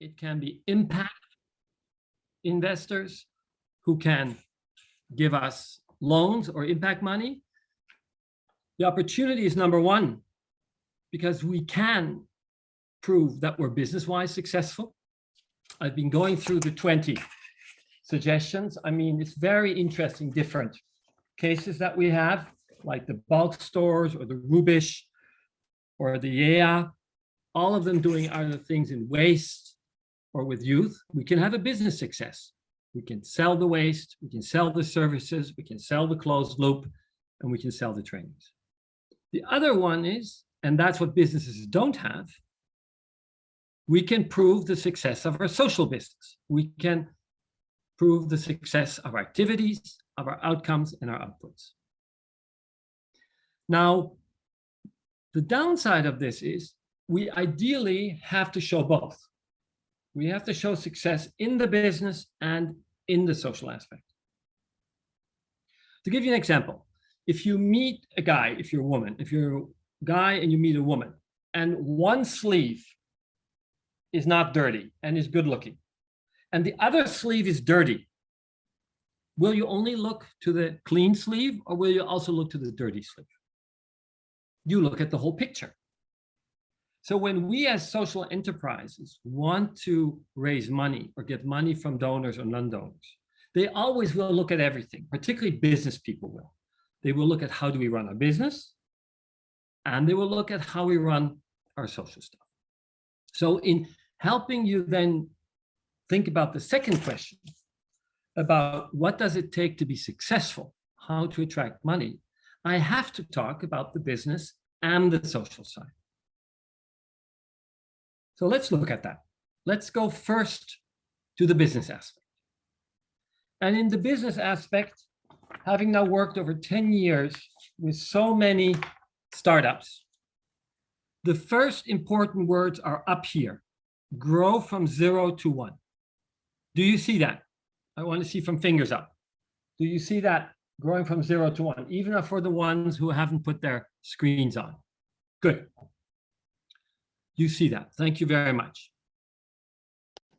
It can be impact investors who can give us loans or impact money. The opportunity is number one, because we can prove that we're business-wise successful. I've been going through the 20 suggestions. I mean, it's very interesting, different cases that we have, like the bulk stores or the Rubish or the EA, all of them doing other things in waste or with youth. We can have a business success. We can sell the waste, we can sell the services, we can sell the closed loop, and we can sell the trainings. The other one is, and that's what businesses don't have, we can prove the success of our social business. We can prove the success of our activities, of our outcomes, and our outputs. Now, the downside of this is we ideally have to show both. We have to show success in the business and in the social aspect. To give you an example, if you meet a guy, if you're a woman, if you're a guy and you meet a woman, and one sleeve is not dirty and is good looking, and the other sleeve is dirty, will you only look to the clean sleeve, or will you also look to the dirty sleeve? You look at the whole picture. So when we as social enterprises want to raise money or get money from donors or non-donors, they always will look at everything, particularly business people will. They will look at how do we run our business, and they will look at how we run our social stuff. So in helping you then think about the second question, about what does it take to be successful, how to attract money, I have to talk about the business and the social side. So let's look at that. Let's go first to the business aspect. And in the business aspect, having now worked over 10 years with so many startups, the first important words are up here: grow from 0 to 1. Do you see that? I want to see from fingers up. Do you see that growing from 0 to 1, even for the ones who haven't put their screens on? Good. You see that. Thank you very much.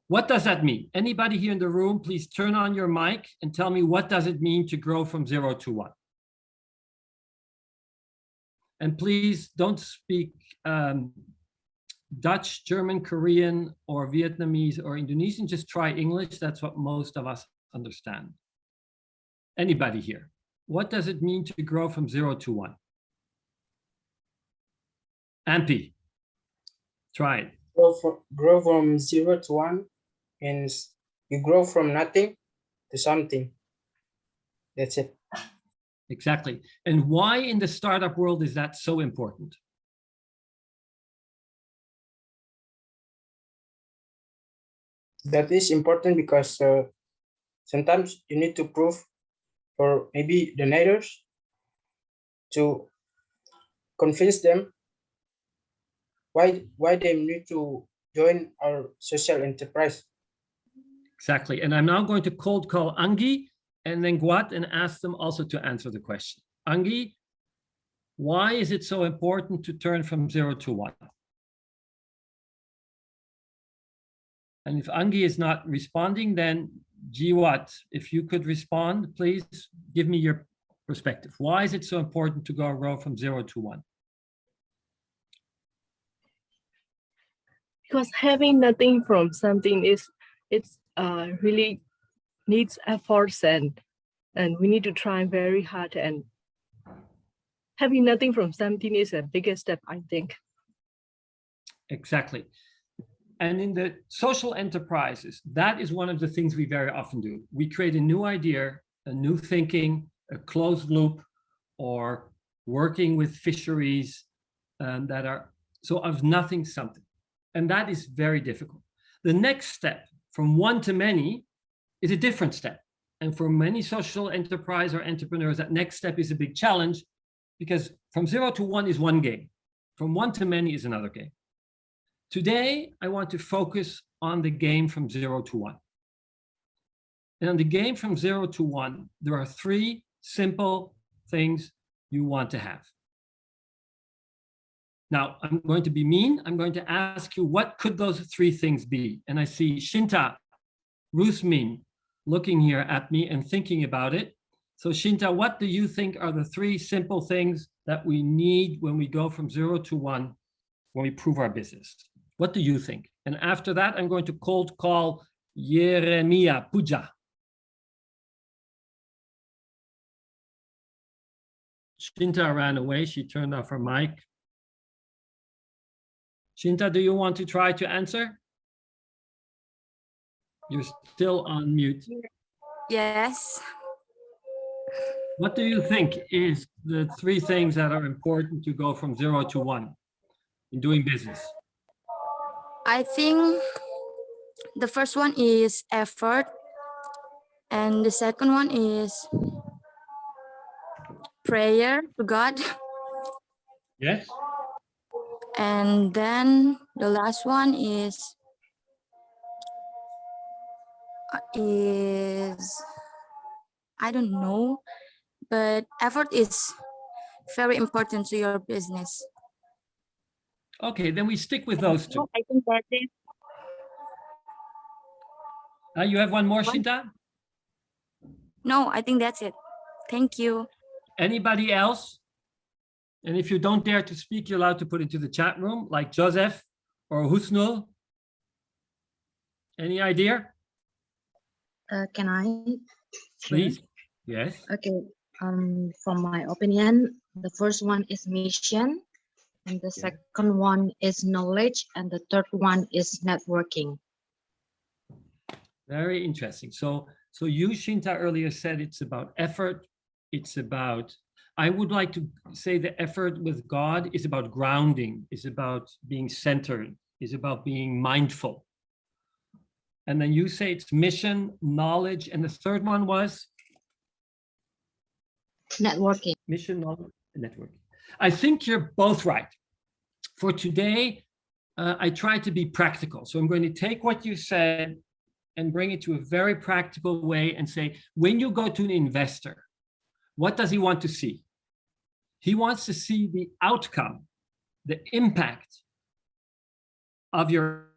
What does that mean? Anybody here in the room, please turn on your mic and tell me, what does it mean to grow from 0 to 1? And please don't speak Dutch, German, Korean, or Vietnamese, or Indonesian. Just try English. That's what most of us understand. Anybody here? What does it mean to grow from 0 to 1? Ampi, try it. Grow from 0 to 1 means you grow from nothing to something. That's it. Exactly. And why in the startup world is that so important? That is important because sometimes you need to prove for maybe the neighbors to convince them why they need to join our social enterprise. Exactly. And I'm now going to cold call Angie and then Guat and ask them also to answer the question. Angie, why is it so important to turn from 0 to 1? And if Angie is not responding, then Jiwat, if you could respond, please give me your perspective. Why is it so important to grow from 0 to 1? Because having nothing from something it's really needs efforts, and we need to try very hard, and having nothing from something is a bigger step, I think. Exactly. And in the social enterprises, that is one of the things we very often do. We create a new idea, a new thinking, a closed loop, or working with fisheries that are so of nothing something. And that is very difficult. The next step from 1 to many is a different step. And for many social enterprise or entrepreneurs, that next step is a big challenge, because from 0 to 1 is one game. From 1 to many is another game. Today, I want to focus on the game from 0 to 1. And on the game from 0 to 1, there are 3 simple things you want to have. Now, I'm going to be mean. I'm going to ask you, what could those three things be? And I see Shinta, Rusmin looking here at me and thinking about it. So Shinta, what do you think are the three simple things that we need when we go from 0 to 1, when we prove our business? What do you think? And after that, I'm going to cold call Yeremia Puja. Shinta ran away. She turned off her mic. Shinta, do you want to try to answer? You're still on mute. Yes. What do you think is the three things that are important to go from 0 to 1 in doing business? I think the first one is effort, and the second one is prayer to God, Yes. and then the last one is I don't know, but effort is very important to your business. Okay, then we stick with those two. I think that's it. You have one more, What? Shinta? No, I think that's it. Thank you. Anybody else? And if you don't dare to speak, you're allowed to put it into the chat room, like Joseph or Husnul. Any idea? Can I? Please. Yes. Okay. From my opinion, the first one is mission, and the Yeah. second one is knowledge, and the third one is networking. Very interesting. So you, Shinta, earlier said it's about effort. It's about, I would like to say the effort with God is about grounding, is about being centered, is about being mindful. And then you say it's mission, knowledge, and the third one was? Networking. Mission, knowledge, and networking. I think you're both right. For today, I tried to be practical. So I'm going to take what you said and bring it to a very practical way and say, when you go to an investor, what does he want to see? He wants to see the outcome, the impact of your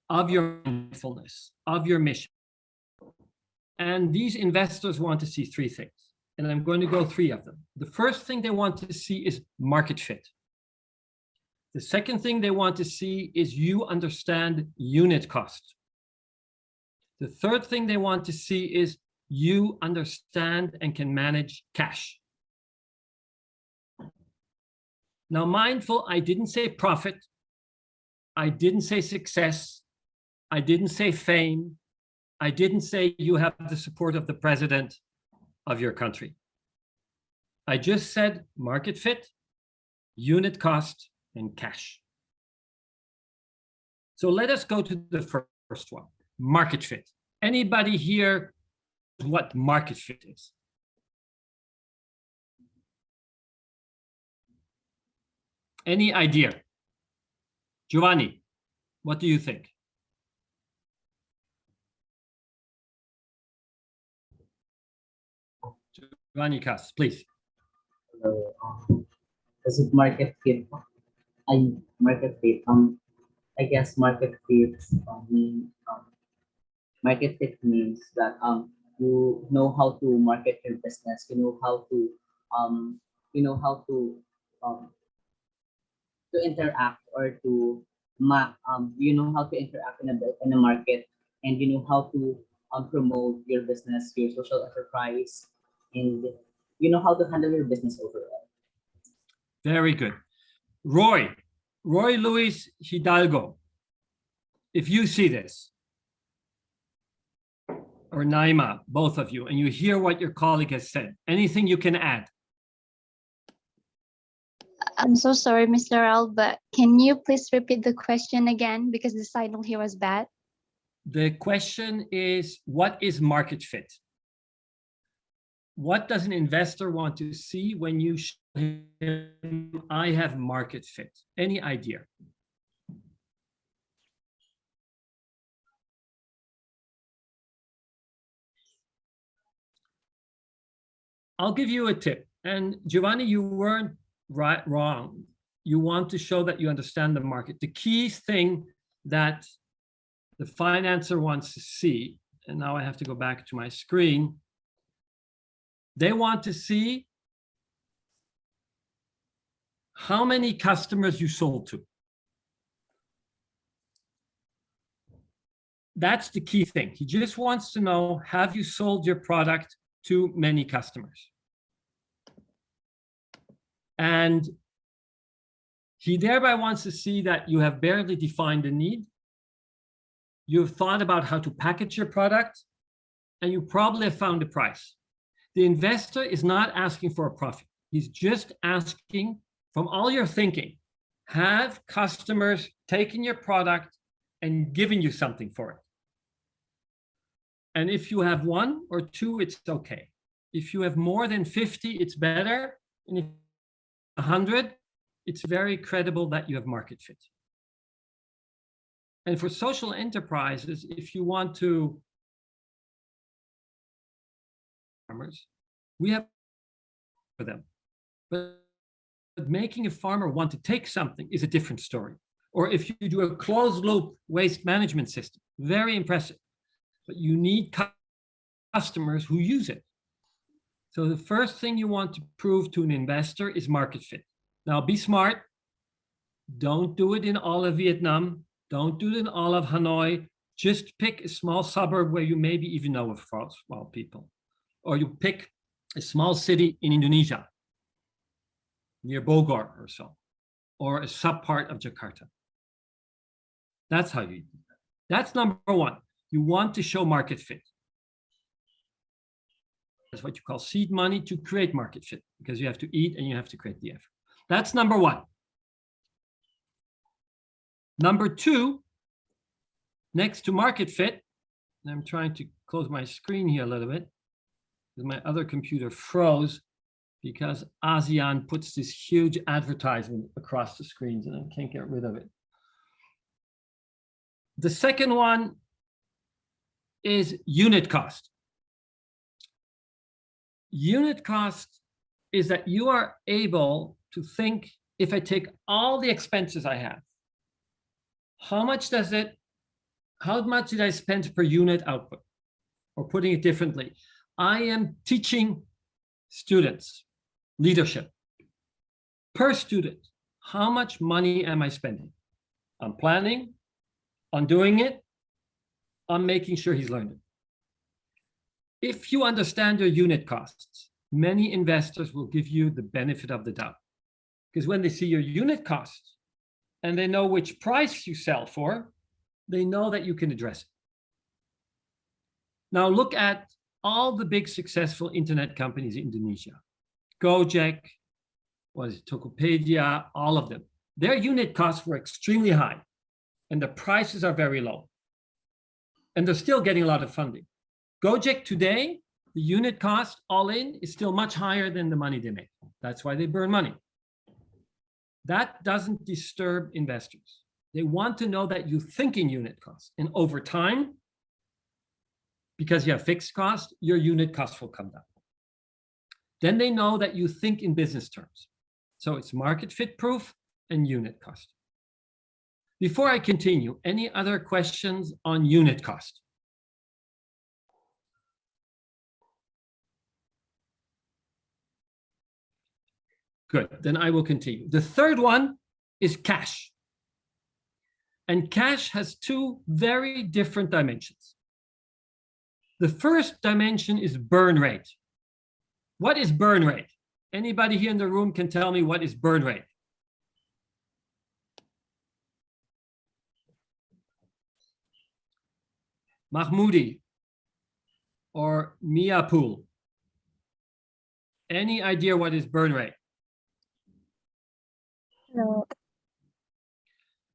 mindfulness, of your mission. And these investors want to see three things. And I'm going to go three of them. The first thing they want to see is market fit. The second thing they want to see is you understand unit cost. The third thing they want to see is you understand and can manage cash. Now, mindful, I didn't say profit. I didn't say success. I didn't say fame. I didn't say you have the support of the president of your country. I just said market fit, unit cost, and cash. So let us go to the first one, market fit. Anybody here what market fit is? Any idea? Giovanni, what do you think? Giovanni Cass, please. Does it market fit? Market fit. I guess market fit market fit means that you know how to market your business. You know how to interact or to you know how to interact in a market, and you know how to promote your business, your social enterprise, and you know how to handle your business overall. Very good. Roy Luis Hidalgo, if you see this, or Naima, both of you, and you hear what your colleague has said, anything you can add? I'm so sorry, Mr. Raoul, but can you please repeat the question again, because the signal here was bad? The question is, what is market fit? What does an investor want to see when you show him, I have market fit? Any idea? I'll give you a tip. And Giovanni, you weren't wrong. you want to show that you understand the market. The key thing that the financer wants to see, and now I have to go back to my screen, they want to see how many customers you sold to. That's the key thing. He just wants to know, have you sold your product to many customers? And he thereby wants to see that you have barely defined the need. You've thought about how to package your product, and you probably have found a price. The investor is not asking for a profit. He's just asking, from all your thinking, have customers taken your product and given you something for it? And if you have 1 or 2, it's okay. If you have more than 50, it's better. And if 100, it's very credible that you have market fit. And for social enterprises, if you want to, farmers, we have for them. But making a farmer want to take something is a different story. Or if you do a closed loop waste management system, very impressive. But you need customers who use it. So the first thing you want to prove to an investor is market fit. Now be smart. Don't do it in all of Vietnam. Don't do it in all of Hanoi. Just pick a small suburb where you maybe even know a small people. Or you pick a small city in Indonesia, near Bogor or so, or a subpart of Jakarta. That's how you do that. That's number 1. You want to show market fit. That's what you call seed money to create market fit, because you have to eat and you have to create the effort. That's number 1. Number 2, next to market fit, and I'm trying to close my screen here a little bit, because my other computer froze because ASEAN puts this huge advertisement across the screens and I can't get rid of it. The second one is unit cost. Unit cost is that you are able to think, if I take all the expenses I have, how much did I spend per unit output? Or putting it differently, I am teaching students leadership. Per student, how much money am I spending on planning, on doing it, on making sure he's learned it? If you understand your unit costs, many investors will give you the benefit of the doubt. Because when they see your unit costs and they know which price you sell for, they know that you can address it. Now look at all the big successful internet companies in Indonesia. Gojek, Tokopedia, all of them. Their unit costs were extremely high and the prices are very low. And they're still getting a lot of funding. Gojek today, the unit cost all in is still much higher than the money they make. That's why they burn money. That doesn't disturb investors. They want to know that you think in unit cost, and over time, because you have fixed cost, your unit cost will come down. Then they know that you think in business terms. So it's market fit proof and unit cost. Before I continue, any other questions on unit cost? Good, then I will continue. The third one is cash. And cash has 2 very different dimensions. The first dimension is burn rate. What is burn rate? Anybody here in the room can tell me what is burn rate? Mahmoudi or Miapul. Any idea what is burn rate? No.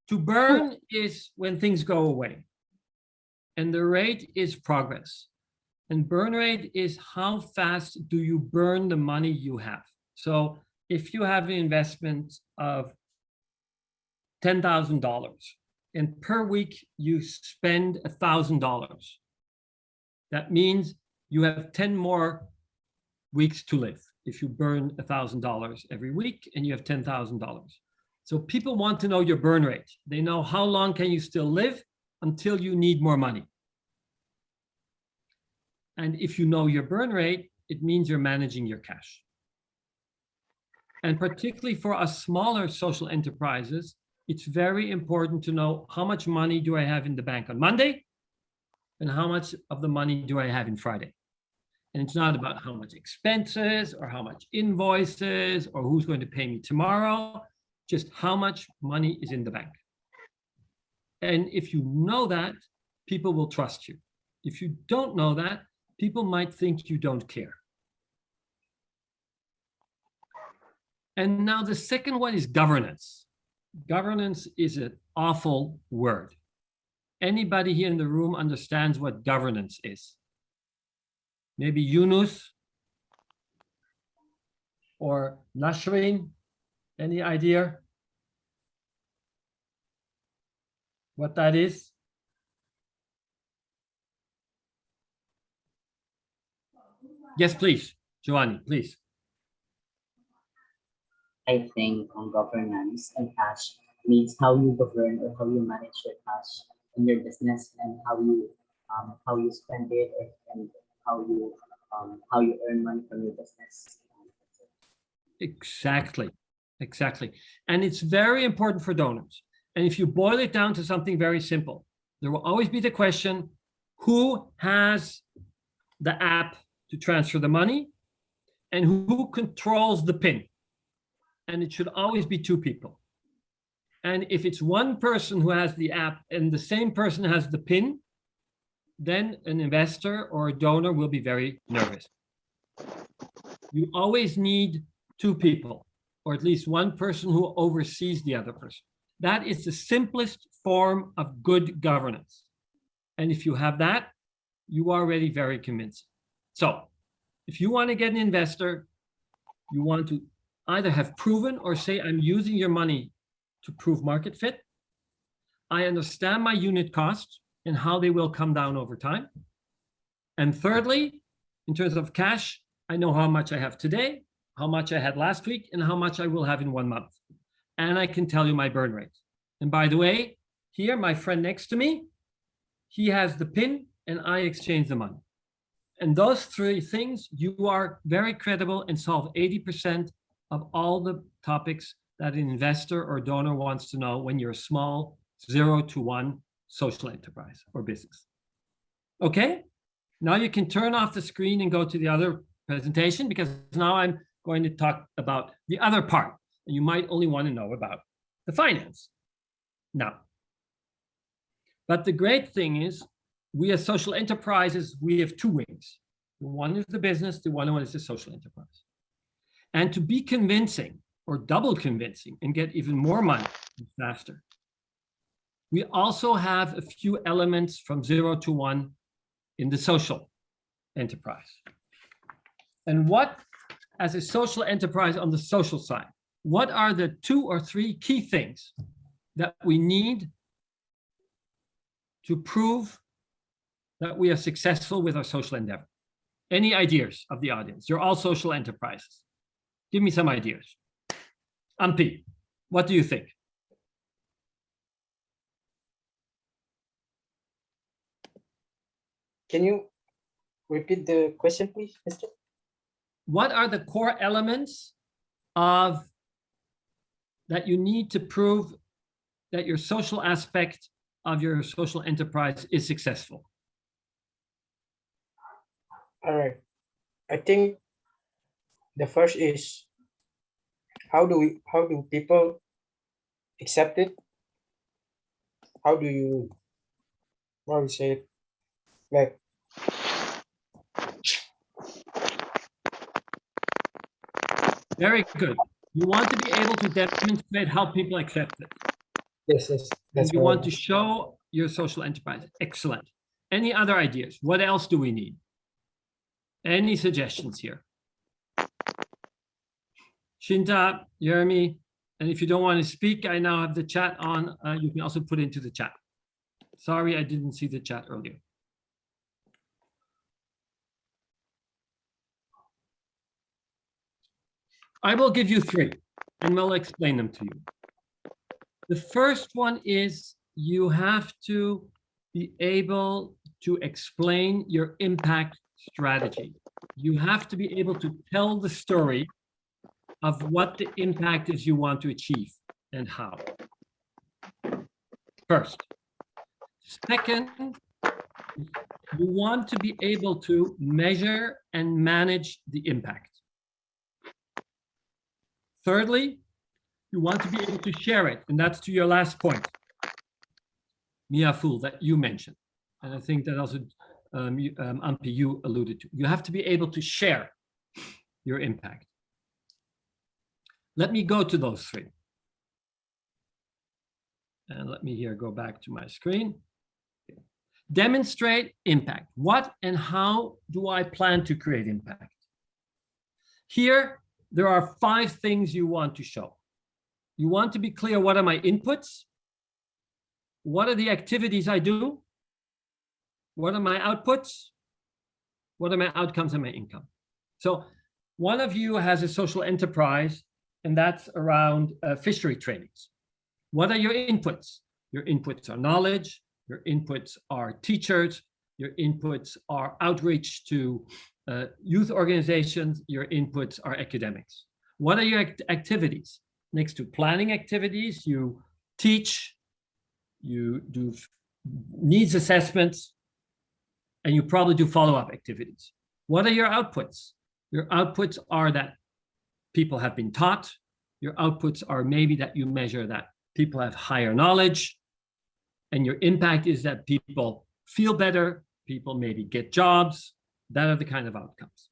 To burn is when things go away. And the rate is progress. And burn rate is how fast do you burn the money you have. So if you have an investment of $10,000 and per week you spend $1,000, that means you have 10 more weeks to live if you burn $1,000 every week and you have $10,000. So people want to know your burn rate. They know how long can you still live until you need more money. And if you know your burn rate, it means you're managing your cash. And particularly for us smaller social enterprises, it's very important to know how much money do I have in the bank on Monday and how much of the money do I have in Friday. And it's not about how much expenses or how much invoices or who's going to pay me tomorrow, just how much money is in the bank. And if you know that, people will trust you. If you don't know that, people might think you don't care. And now the second one is governance. Governance is an awful word. Anybody here in the room understands what governance is? Maybe Yunus or Nashrin, any idea what that is? Yes, please, Giovanni, please. I think governance and cash means how you govern or how you manage your cash in your business and how you spend it and how you earn money from your business. Exactly, exactly. And it's very important for donors. And if you boil it down to something very simple, there will always be the question, who has the app to transfer the money and who controls the PIN? And it should always be two people. And if it's one person who has the app and the same person has the PIN, then an investor or a donor will be very nervous. You always need two people, or at least one person who oversees the other person. That is the simplest form of good governance. And if you have that, you are already very convincing. So if you want to get an investor, you want to either have proven or say, I'm using your money to prove market fit. I understand my unit costs and how they will come down over time. And thirdly, in terms of cash, I know how much I have today, how much I had last week, and how much I will have in 1 month. And I can tell you my burn rate. And by the way, here, my friend next to me, he has the PIN and I exchange the money. And those three things, you are very credible and solve 80% of all the topics that an investor or donor wants to know when you're a small 0 to 1 social enterprise or business. Okay, now you can turn off the screen and go to the other presentation, because now I'm going to talk about the other part. And you might only want to know about the finance now. But the great thing is, we as social enterprises, we have two wings. One is the business, the one is the social enterprise. And to be convincing or double convincing and get even more money faster, we also have a few elements from 0 to 1 in the social enterprise. And what, as a social enterprise on the social side, what are the 2 or 3 key things that we need to prove that we are successful with our social endeavor? Any ideas of the audience? You're all social enterprises. Give me some ideas. Ampi, what do you think? Can you repeat the question, please, Mr.? What are the core elements of that you need to prove that your social aspect of your social enterprise is successful? All right. I think the first is, how do people accept it? How do you, what we say it? Like, Very good. You want to be able to demonstrate how people accept it. yes, And that's you right. want to show your social enterprise. Excellent. Any other ideas? What else do we need? Any suggestions here? Shinta, Jeremy, and if you don't want to speak, I now have the chat on. You can also put into the chat. Sorry, I didn't see the chat earlier. I will give you 3 and we'll explain them to you. The first one is you have to be able to explain your impact strategy. You have to be able to tell the story of what the impact is you want to achieve and how. First. Second, you want to be able to measure and manage the impact. Thirdly, you want to be able to share it, and that's to your last point, Mia Fool, that you mentioned. And I think that also, Ampi, you alluded to. You have to be able to share your impact. Let me go to those three. And let me here go back to my screen. Demonstrate impact. What and how do I plan to create impact? Here, there are 5 things you want to show. You want to be clear, what are my inputs? What are the activities I do? What are my outputs? What are my outcomes and my income? So one of you has a social enterprise, and that's around fishery trainings. What are your inputs? Your inputs are knowledge, your inputs are teachers, your inputs are outreach to youth organizations, your inputs are academics. What are your activities? Next to planning activities, you teach, you do needs assessments, and you probably do follow-up activities. What are your outputs? Your outputs are that people have been taught. Your outputs are maybe that you measure that people have higher knowledge, and your impact is that people feel better, people maybe get jobs. That are the kind of outcomes.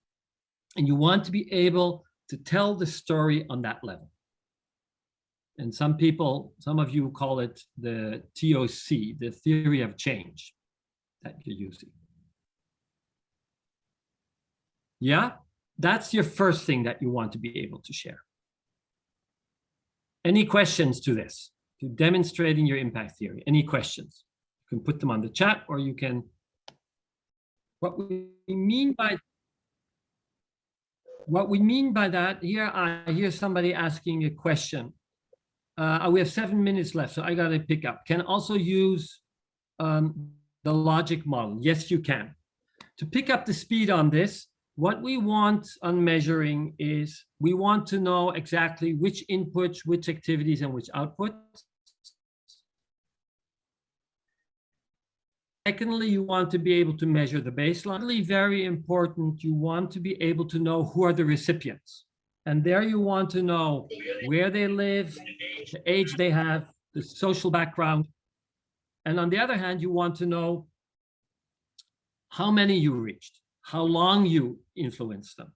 And you want to be able to tell the story on that level. And some of you call it the TOC, the theory of change that you're using. Yeah, that's your first thing that you want to be able to share. Any questions to this, to demonstrating your impact theory? Any questions? You can put them on the chat, or you can. What we mean by that, here I hear somebody asking a question. We have 7 minutes left, so I got to pick up. Can also use the logic model. Yes, you can. To pick up the speed on this, what we want on measuring is we want to know exactly which inputs, which activities, and which outputs. Secondly, you want to be able to measure the baseline. Very important, you want to be able to know who are the recipients. And there you want to know where they live, the age they have, the social background. And on the other hand, you want to know how many you reached, how long you influenced them,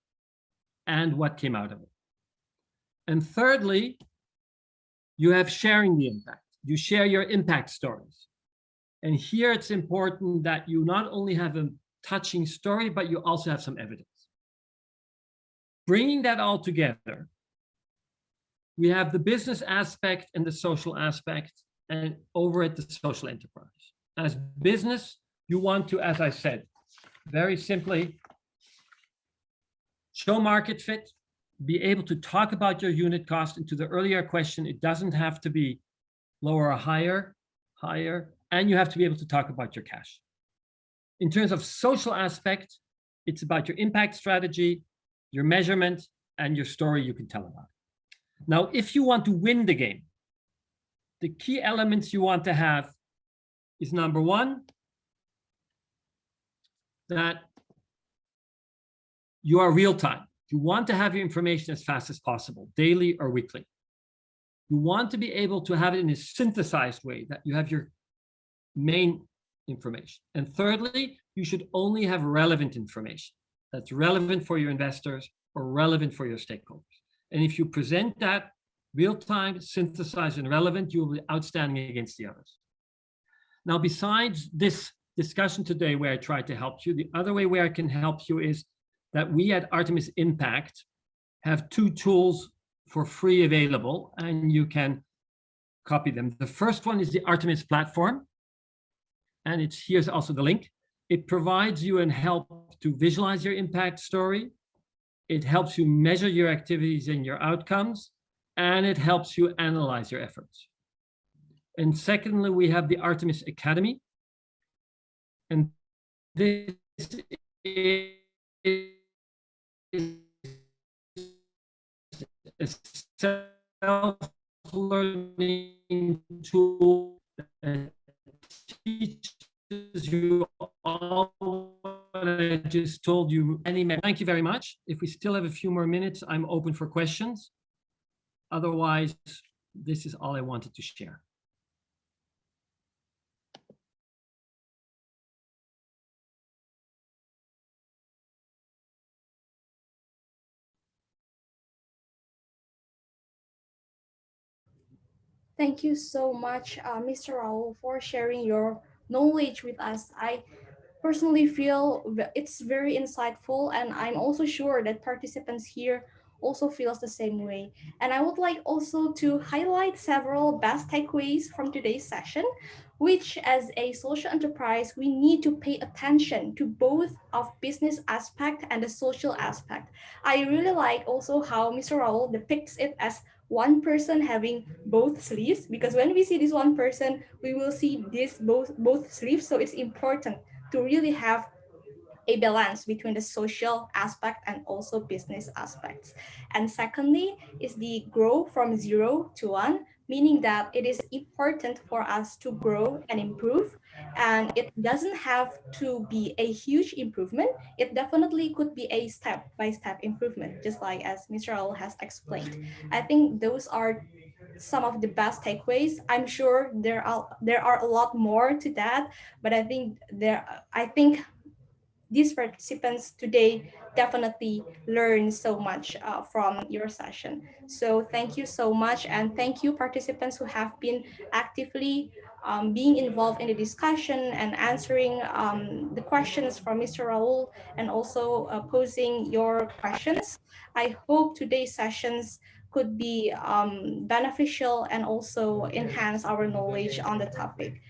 and what came out of it. And thirdly, you have sharing the impact. You share your impact stories. And here it's important that you not only have a touching story, but you also have some evidence. Bringing that all together, we have the business aspect and the social aspect, and over at the social enterprise. As business, you want to, as I said, very simply, show market fit, be able to talk about your unit cost. And to the earlier question, it doesn't have to be lower or higher, and you have to be able to talk about your cash. In terms of social aspect, it's about your impact strategy, your measurement, and your story you can tell about. Now, if you want to win the game, the key elements you want to have is number one, that you are real time. You want to have your information as fast as possible, daily or weekly. You want to be able to have it in a synthesized way, that you have your main information. And thirdly, you should only have relevant information that's relevant for your investors or relevant for your stakeholders. And if you present that real-time, synthesized, and relevant, you will be outstanding against the others. Now, besides this discussion today where I try to help you, the other way where I can help you is that we at Artemis Impact have 2 tools for free available, and you can copy them. The first one is the Artemis platform, and here's also the link. It provides you and help to visualize your impact story. It helps you measure your activities and your outcomes, and it helps you analyze your efforts. And secondly, we have the Artemis Academy. And this is a self-learning tool that teaches you all what I just told you. Thank you very much. If we still have a few more minutes, I'm open for questions. Otherwise, this is all I wanted to share. Thank you so much, Mr. Raoul, for sharing your knowledge with us. I personally feel it's very insightful, and I'm also sure that participants here also feels the same way. And I would like also to highlight several best takeaways from today's session, which as a social enterprise, we need to pay attention to both of business aspect and the social aspect. I really like also how Mr. Raoul depicts it as one person having both sleeves, because when we see this one person, we will see this both sleeves. So it's important to really have a balance between the social aspect and also business aspects. And secondly is the grow from 0 to 1, meaning that it is important for us to grow and improve. And it doesn't have to be a huge improvement. It definitely could be a step-by-step improvement, just like as Mr. Raoul has explained. I think those are some of the best takeaways. I'm sure there are a lot more to that, but I think these participants today definitely learn so much from your session. So thank you so much, and thank you participants who have been actively being involved in the discussion and answering the questions from Mr. Raoul, and also posing your questions. I hope today's sessions could be beneficial and also enhance our knowledge on the topic.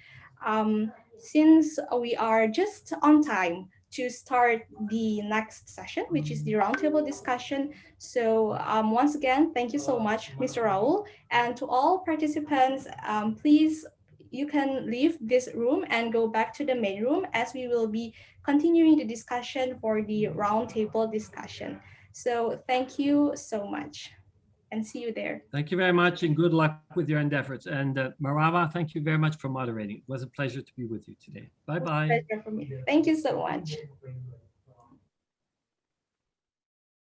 Since we are just on time to start the next session, which is the roundtable discussion. So once again, thank you so much, Mr. Raoul. And to all participants, please, you can leave this room and go back to the main room, as we will be continuing the discussion for the roundtable discussion. So thank you so much, and see you there. Thank you very much, and good luck with your endeavors. And Marawa, thank you very much for moderating. It was a pleasure to be with you today. Bye-bye. Pleasure for me. Thank you so much.